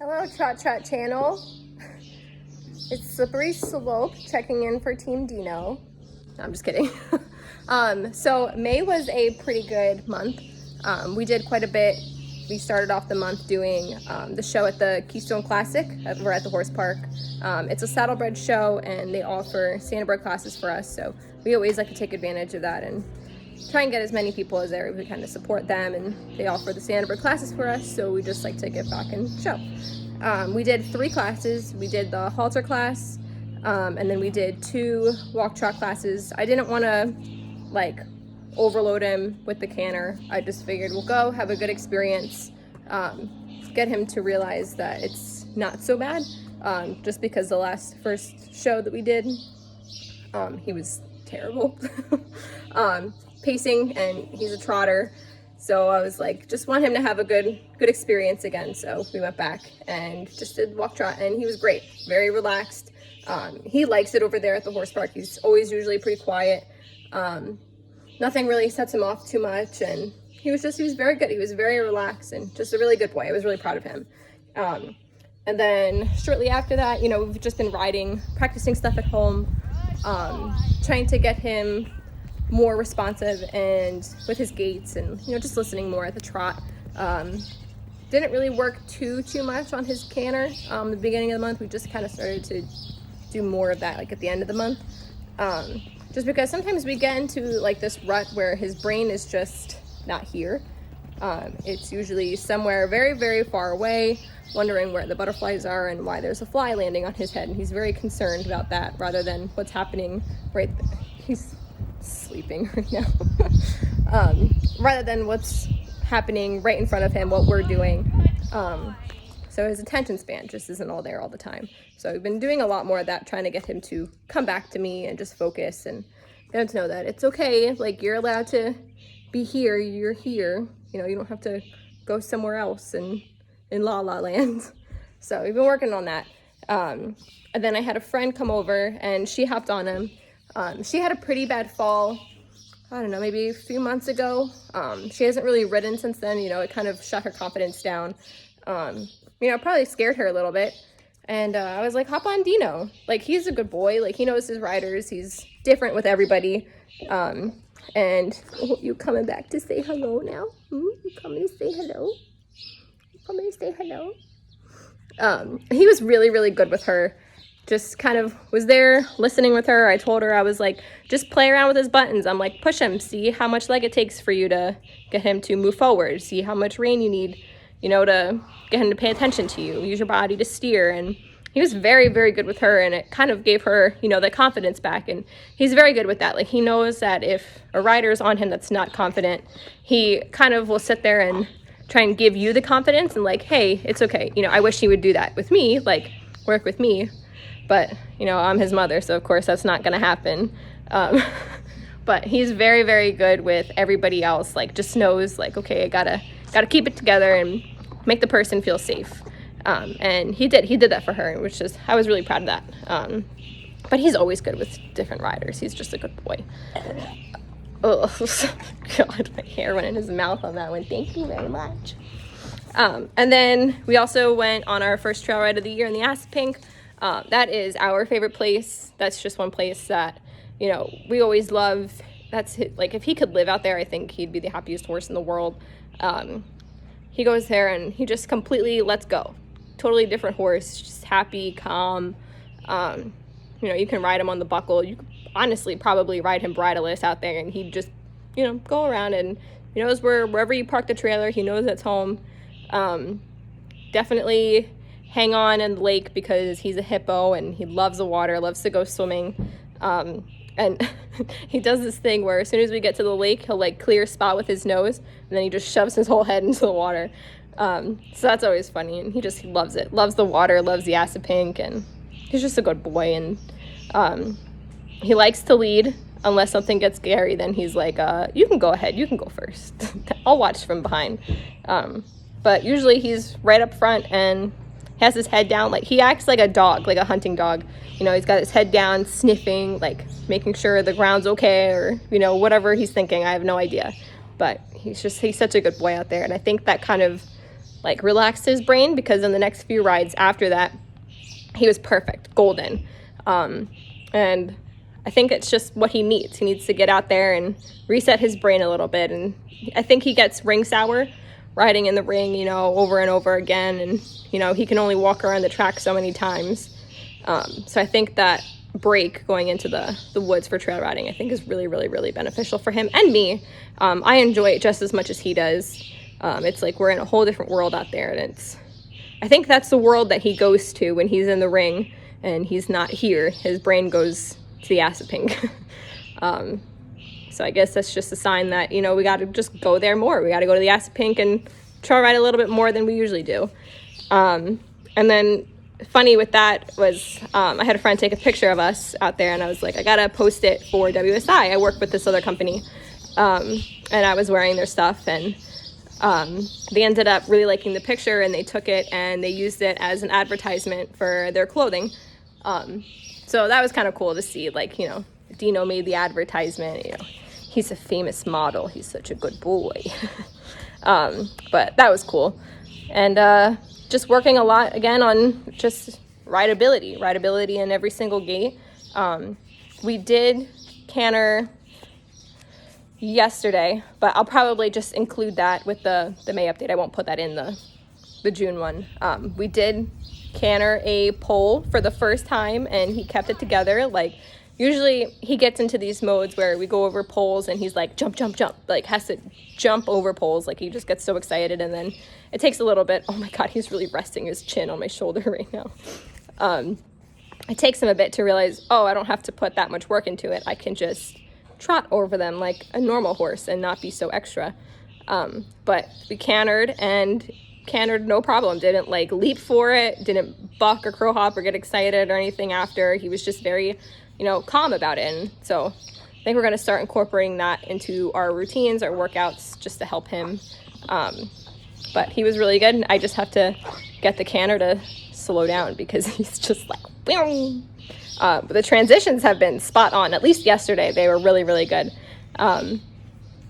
Hello, Trot-Trot channel. It's Slippery Slope checking in for Team Dino. No, I'm just kidding. So May was a pretty good month. We did quite a bit. We started off the month doing the show at the Keystone Classic. We're at the horse park. It's a saddlebred show and they offer standardbred classes for us. So we always like to take advantage of that and try and get as many people as there. We kind of support them and they offer the standardbred classes for us. So we just like to give back and show. We did 3 classes. We did the halter class and then we did 2 walk-trot classes. I didn't want to like overload him with the canter. I just figured we'll go have a good experience, get him to realize that it's not so bad, just because the first show that we did, he was terrible pacing, and he's a trotter, so I was like, just want him to have a good experience again. So we went back and just did walk trot, and he was great, very relaxed. He likes it over there at the horse park. He's always usually pretty quiet. Nothing really sets him off too much, and he was very good. He was very relaxed and just a really good boy. I was really proud of him. And then shortly after that, we've just been riding, practicing stuff at home, trying to get him more responsive and with his gaits, and just listening more at the trot. Didn't really work too much on his canter. The beginning of the month, we just kind of started to do more of that like at the end of the month. Just because sometimes we get into like this rut where his brain is just not here. It's usually somewhere very, very far away, wondering where the butterflies are and why there's a fly landing on his head. And he's very concerned about that rather than what's happening right there. He's sleeping right now. Rather than what's happening right in front of him, what we're doing. So his attention span just isn't all there all the time. So we've been doing a lot more of that, trying to get him to come back to me and just focus and get him to know that it's okay. Like, you're allowed to be here. You're here. You don't have to go somewhere else in La La Land. So we've been working on that. And then I had a friend come over and she hopped on him. She had a pretty bad fall, I don't know, maybe a few months ago. She hasn't really ridden since then. It kind of shut her confidence down. Probably scared her a little bit. And I was like, hop on Dino. Like, he's a good boy. Like, he knows his riders. He's different with everybody. And you coming back to say hello now? You coming to say hello? You coming to say hello? He was really, really good with her. Just kind of was there listening with her. I told her, I was like, just play around with his buttons. I'm like, push him. See how much leg it takes for you to get him to move forward. See how much rein you need, to get him to pay attention to you. Use your body to steer. And he was very, very good with her. And it kind of gave her, the confidence back. And he's very good with that. Like, he knows that if a rider's on him that's not confident, he kind of will sit there and try and give you the confidence and like, hey, it's okay. I wish he would do that with me, like work with me. But, I'm his mother, so of course that's not going to happen. But he's very, very good with everybody else. Like, just knows, like, okay, I gotta keep it together and make the person feel safe. And he did that for her, which is, I was really proud of that. But he's always good with different riders. He's just a good boy. Oh, God, my hair went in his mouth on that one. Thank you very much. And then we also went on our first trail ride of the year in the Aspenpink. That is our favorite place. That's just one place that, we always love. That's like, if he could live out there, I think he'd be the happiest horse in the world. He goes there and he just completely lets go. Totally different horse, just happy, calm. You can ride him on the buckle. You could honestly probably ride him bridleless out there and he'd just, go around, and he knows wherever you park the trailer, he knows it's home. Definitely hang on in the lake because he's a hippo and he loves the water, loves to go swimming. And he does this thing where as soon as we get to the lake, he'll like clear a spot with his nose and then he just shoves his whole head into the water. So that's always funny, and he loves it, loves the water, loves the Aspenpink, and he's just a good boy. And he likes to lead unless something gets scary. Then he's like, you can go ahead, you can go first. I'll watch from behind. But usually he's right up front and has his head down. Like, he acts like a dog, like a hunting dog. He's got his head down, sniffing, like making sure the ground's okay, or whatever he's thinking. I have no idea, but he's such a good boy out there. And I think that kind of like relaxed his brain, because in the next few rides after that, he was perfect, golden. And I think it's just what he needs. He needs to get out there and reset his brain a little bit. And I think he gets ring sour riding in the ring, you know, over and over again. And, you know, he can only walk around the track so many times. So I think that break going into the woods for trail riding, I think, is really, really, really beneficial for him and me. I enjoy it just as much as he does. It's like we're in a whole different world out there. And I think that's the world that he goes to when he's in the ring and he's not here. His brain goes to the Asapink. So I guess that's just a sign that, you know, we got to just go there more. We got to go to the Asapink and trail ride a little bit more than we usually do. And then funny with that was I had a friend take a picture of us out there, and I was like, I got to post it for WSI. I work with this other company, and I was wearing their stuff, and they ended up really liking the picture, and they took it and they used it as an advertisement for their clothing. So that was kind of cool to see, like, you know, Dino made the advertisement, you know, he's a famous model, he's such a good boy. But that was cool. And just working a lot again on just rideability in every single gate. We did canter yesterday, but I'll probably just include that with the May update. I won't put that in the June one. We did canter a pole for the first time, and he kept it together. Like, usually he gets into these modes where we go over poles and he's like, jump, jump, jump, like has to jump over poles. Like, he just gets so excited, and then it takes a little bit. Oh my God, he's really resting his chin on my shoulder right now. It takes him a bit to realize, oh, I don't have to put that much work into it. I can just trot over them like a normal horse and not be so extra. But we cantered no problem. Didn't like leap for it, didn't buck or crow hop or get excited or anything after. He was just very, you know, calm about it. And so I think we're going to start incorporating that into our routines, our workouts, just to help him. But he was really good. I just have to get the canter to slow down because he's just like, boom. But the transitions have been spot on. At least yesterday, they were really, really good.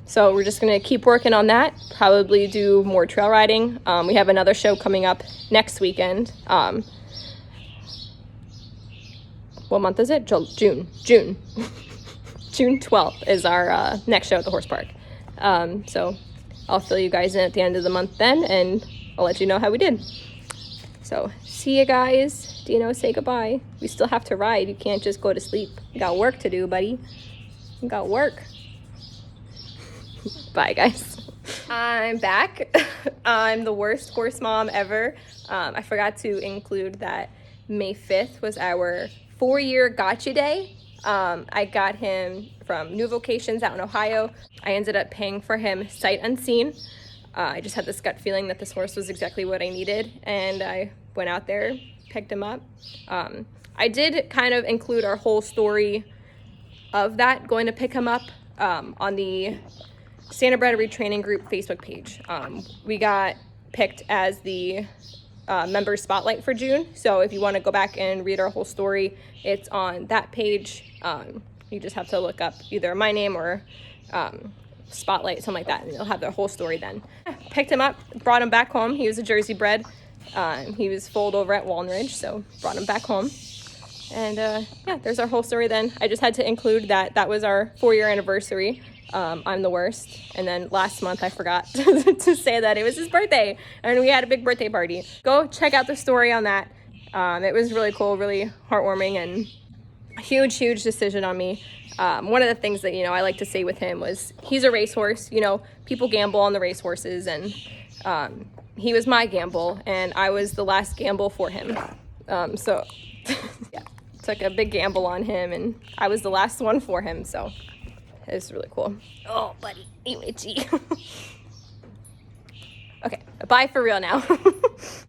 So we're just going to keep working on that, probably do more trail riding. We have another show coming up next weekend. What month is it? June. June 12th is our next show at the horse park. So I'll fill you guys in at the end of the month then, and I'll let you know how we did. So see you guys. Dino, say goodbye. We still have to ride. You can't just go to sleep. You got work to do, buddy. You got work. Bye, guys. I'm back. I'm the worst horse mom ever. I forgot to include that May 5th was our 4-year gotcha day. I got him from New Vocations out in Ohio. I ended up paying for him sight unseen. I just had this gut feeling that this horse was exactly what I needed, and I went out there, picked him up. I did kind of include our whole story of that, going to pick him up, on the Standardbred Retraining Group Facebook page. We got picked as the member spotlight for June, so if you want to go back and read our whole story, it's on that page. You just have to look up either my name or spotlight, something like that, and you'll have the whole story then. Picked him up, brought him back home. He was a Jersey bred. He was foaled over at Walden Ridge, so brought him back home. And yeah, there's our whole story then. I just had to include that was our 4-year anniversary. I'm the worst. And then last month I forgot to say that it was his birthday, and we had a big birthday party. Go check out the story on that. It was really cool, really heartwarming, and a huge decision on me. One of the things that, you know, I like to say with him was he's a racehorse. You know, people gamble on the racehorses, and he was my gamble, and I was the last gamble for him. So yeah, took a big gamble on him, and I was the last one for him, so it was really cool. Oh, buddy, you itchy. Okay, bye for real now.